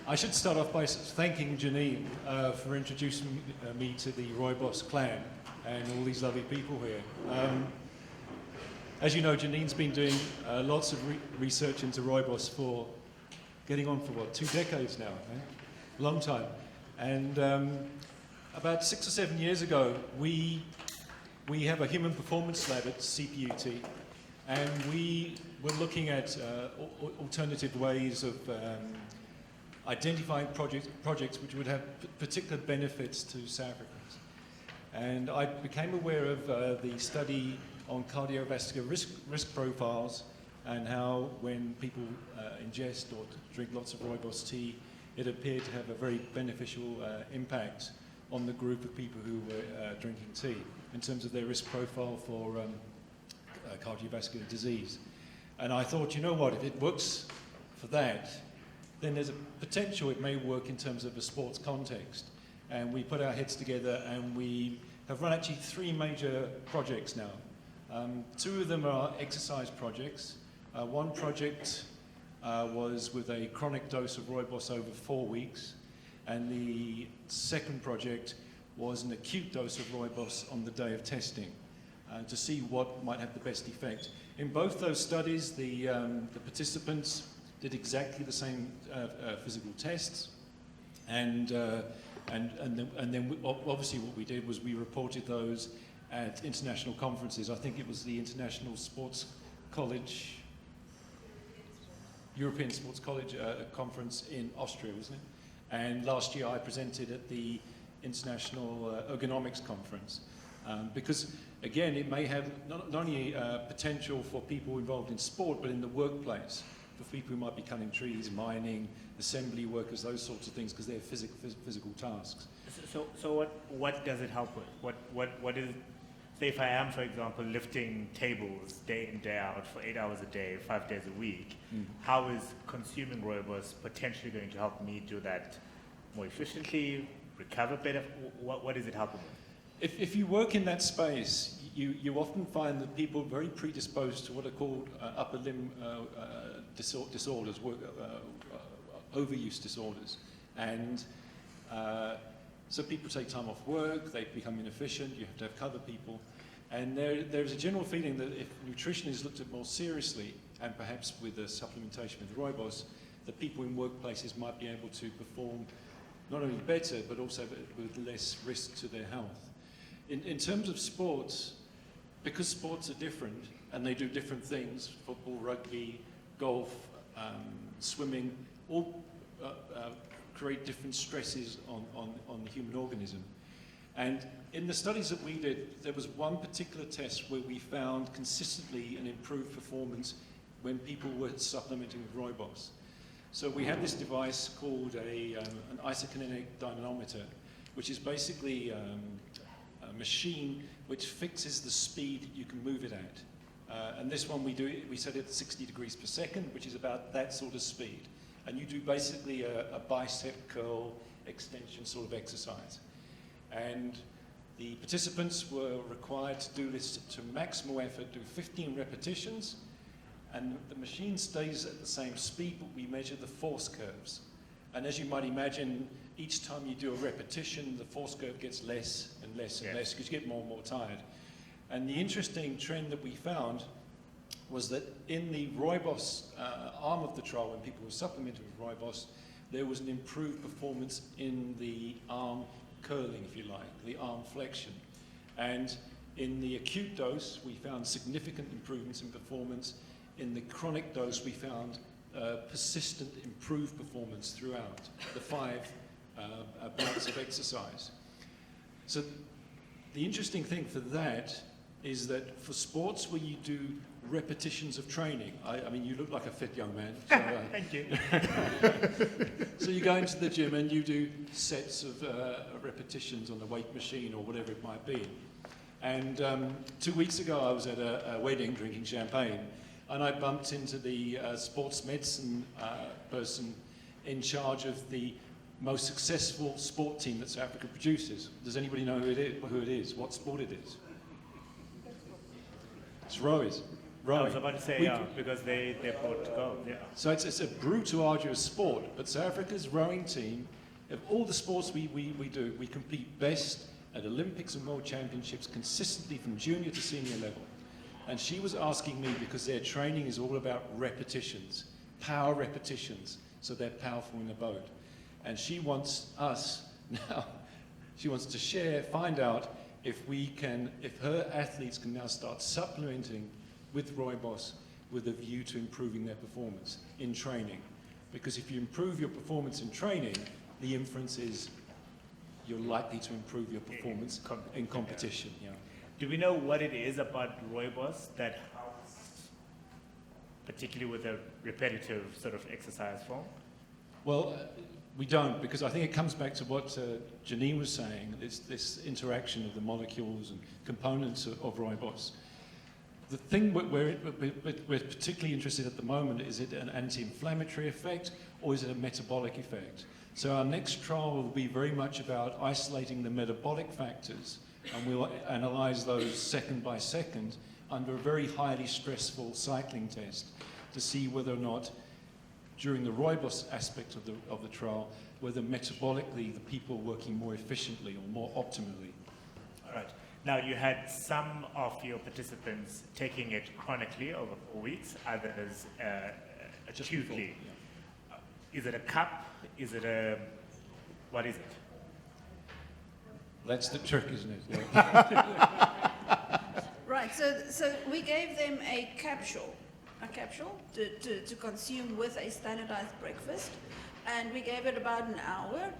I should start off by thanking Janine for introducing me to the Rooibos clan and all these lovely people here. As you know, Janine's been doing lots of research into Rooibos for getting on for what, 2 decades now, eh? Long time. And about 6 or 7 years ago, we have a human performance lab at CPUT, and we were looking at alternative ways of identifying projects which would have particular benefits to South Africans. And I became aware of the study on cardiovascular risk profiles and how when people ingest or drink lots of Rooibos tea, it appeared to have a very beneficial impact on the group of people who were drinking tea in terms of their risk profile for cardiovascular disease. And I thought, you know what, if it works for that, then there's a potential it may work in terms of a sports context. And we put our heads together and we have run actually 3 major projects now. 2 of them are exercise projects. One project was with a chronic dose of Rooibos over 4 weeks, and the second project was an acute dose of Rooibos on the day of testing to see what might have the best effect. In both those studies, the participants did exactly the same physical tests, and then obviously what we did was we reported those at international conferences. I think it was the International Sports College, European Sports College conference in Austria, wasn't it? And last year I presented at the International Ergonomics Conference. Because again, it may have not only potential for people involved in sport, but in the workplace, for people who might be cutting trees, mining, assembly workers, those sorts of things, because they're physical tasks. So what does it help with? What is, say if I am, for example, lifting tables day in, day out for 8 hours a day, 5 days a week, how is consuming Rooibos potentially going to help me do that more efficiently, recover better? What is it helping with? If you work in that space, you often find that people are very predisposed to what are called upper limb disorders, overuse disorders. And so people take time off work, they become inefficient, you have to have cover people. And there's a general feeling that if nutrition is looked at more seriously, and perhaps with a supplementation with Rooibos, that people in workplaces might be able to perform not only better, but also with less risk to their health. In terms of sports, because sports are different, and they do different things, football, rugby, golf, swimming, all create different stresses on the human organism. And in the studies that we did, there was one particular test where we found consistently an improved performance when people were supplementing with Rooibos. So we have this device called an isokinetic dynamometer, which is basically a machine which fixes the speed you can move it at. And this one we set it at 60 degrees per second, which is about that sort of speed. And you do basically a bicep curl extension sort of exercise. And the participants were required to do this to maximal effort, do 15 repetitions, and the machine stays at the same speed, but we measure the force curves. And as you might imagine, each time you do a repetition, the force curve gets less and less and less, because you get more and more tired. And the interesting trend that we found was that in the Rooibos arm of the trial, when people were supplemented with Rooibos, there was an improved performance in the arm curling, if you like, the arm flexion. And in the acute dose, we found significant improvements in performance. In the chronic dose, we found persistent improved performance throughout the 5 bouts of exercise. So the interesting thing for that is that for sports where you do repetitions of training, I mean, you look like a fit young man. So, Thank you. so you go into the gym and you do sets of repetitions on the weight machine or whatever it might be. And 2 weeks ago, I was at a wedding drinking champagne, and I bumped into the sports medicine person in charge of the most successful sport team that South Africa produces. Does anybody know who it is? What sport it is? It's rowing. I was about to say, We- because they bought gold, yeah. So it's a brutal, arduous sport, but South Africa's rowing team, of all the sports we do, we compete best at Olympics and World Championships consistently from junior to senior level. And she was asking me, because their training is all about repetitions, power repetitions, so they're powerful in the boat. And she wants us now, she wants to find out if her athletes can now start supplementing with Rooibos with a view to improving their performance in training. Because if you improve your performance in training, the inference is you're likely to improve your performance in competition. Yeah. Do we know what it is about Rooibos that helps, particularly with a repetitive sort of exercise form? Well, we don't, because I think it comes back to what Janine was saying, this interaction of the molecules and components of Rooibos. The thing we're particularly interested at the moment, is it an anti-inflammatory effect or is it a metabolic effect? So our next trial will be very much about isolating the metabolic factors, and we'll analyze those second by second under a very highly stressful cycling test to see whether or not, during the Rooibos aspect of the trial, whether metabolically the people are working more efficiently or more optimally. All right. Now, you had some of your participants taking it chronically over 4 weeks, others acutely. Yeah. Is it a cup? Is it what is it? That's the trick, isn't it? Yeah. Right, so we gave them a capsule to consume with a standardized breakfast, and we gave it about an hour,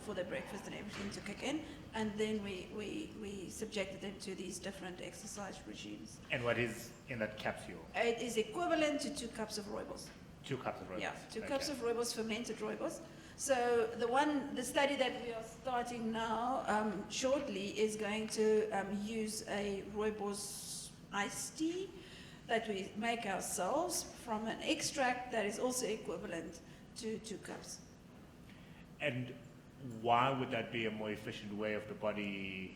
for their breakfast and everything to kick in, and then we subjected them to these different exercise regimes. And what is in that capsule? It is equivalent to 2 cups of Rooibos. 2 cups of Rooibos. Yeah, 2 Okay. cups of Rooibos, fermented Rooibos. So the study that we are starting now shortly is going to use a Rooibos iced tea that we make ourselves from an extract that is also equivalent to 2 cups. And why would that be a more efficient way of the body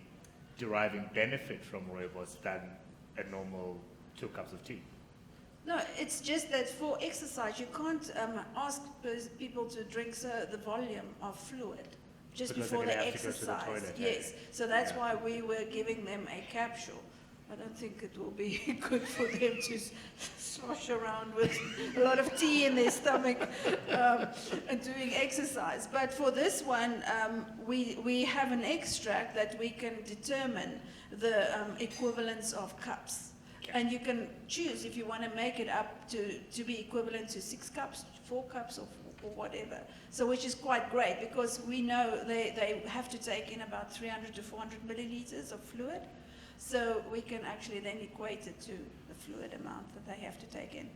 deriving benefit from Rooibos than a normal 2 cups of tea? No, it's just that for exercise, you can't ask people to drink the volume of fluid just Because they're before gonna the have to go to the exercise. toilet, Yes, so that's Yeah. why we were giving them a capsule. I don't think it will be good for them to slosh around with a lot of tea in their stomach and doing exercise. But for this one, we have an extract that we can determine the equivalence of cups. And you can choose if you want to make it up to be equivalent to 6 cups, 4 cups, or whatever. So which is quite great, because we know they have to take in about 300 to 400 milliliters of fluid. So we can actually then equate it to the fluid amount that they have to take in.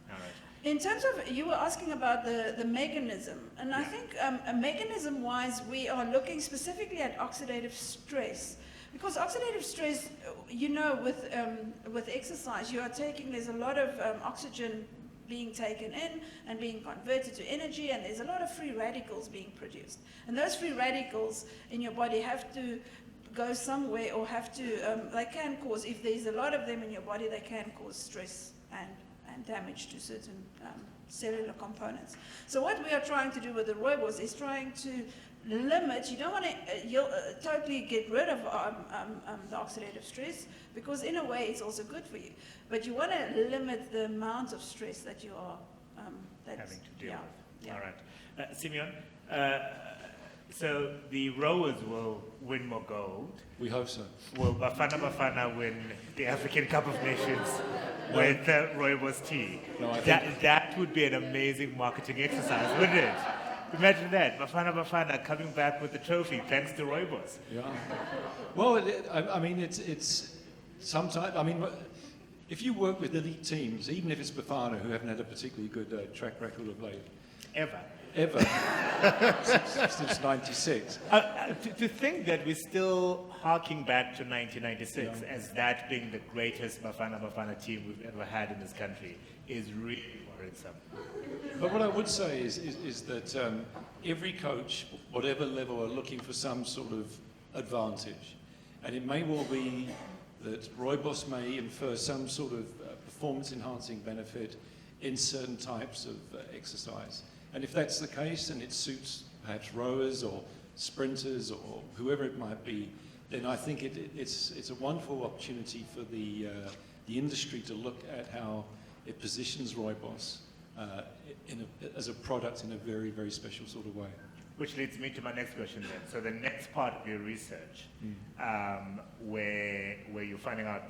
All right. In terms of, you were asking about the mechanism, and I think mechanism-wise, we are looking specifically at oxidative stress. Because oxidative stress, with exercise, there's a lot of oxygen being taken in and being converted to energy, and there's a lot of free radicals being produced. And those free radicals in your body have to go somewhere, or they can cause, if there's a lot of them in your body, they can cause stress and damage to certain cellular components. So what we are trying to do with the Rooibos is trying to limit. You don't want to totally get rid of the oxidative stress, because in a way it's also good for you. But you want to limit the amount of stress that you are Having to deal with. Yeah. All right. Simeon, so the rowers will win more gold. We hope so. Will Bafana win the African Cup of Nations with Rooibos tea? No, I think that would be an amazing marketing exercise, wouldn't it? Imagine that, Bafana coming back with the trophy thanks to Rooibos. Yeah. Well, it's sometimes. If you work with elite teams, even if it's Bafana, who haven't had a particularly good track record of late, Ever. since '96. To think that we're still harking back to 1996 as that being the greatest Bafana team we've ever had in this country is really worrisome. But what I would say is that every coach, whatever level, are looking for some sort of advantage. And it may well be that Rooibos may infer some sort of performance-enhancing benefit in certain types of exercise. And if that's the case, and it suits perhaps rowers or sprinters or whoever it might be, then I think it's a wonderful opportunity for the industry to look at how it positions Rooibos as a product in a very, very special sort of way. Which leads me to my next question then. So the next part of your research, where you're finding out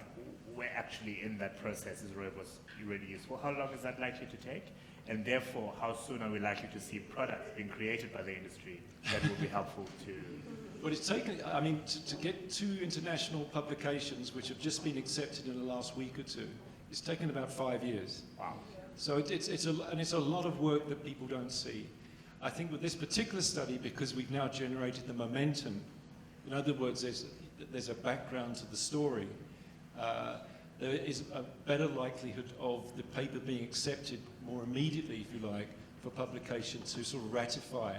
where actually in that process is Rooibos really useful, how long is that likely to take? And therefore, how soon are we likely to see products being created by the industry that will be helpful to... Well, it's taken, I mean, to get 2 international publications which have just been accepted in the last week or 2, it's taken about 5 years. Wow. So it's a lot of work that people don't see. I think with this particular study, because we've now generated the momentum, in other words, there's a background to the story, there is a better likelihood of the paper being accepted more immediately, if you like, for publication to sort of ratify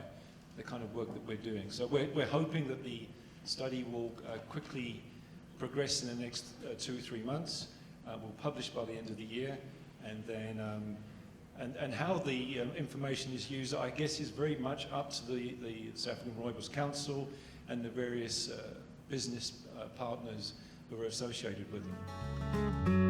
the kind of work that we're doing. So we're hoping that the study will quickly progress in the next 2 or 3 months. We'll publish by the end of the year, and then and how the information is used, I guess, is very much up to the South African Rooibos Council and the various business partners who are associated with them.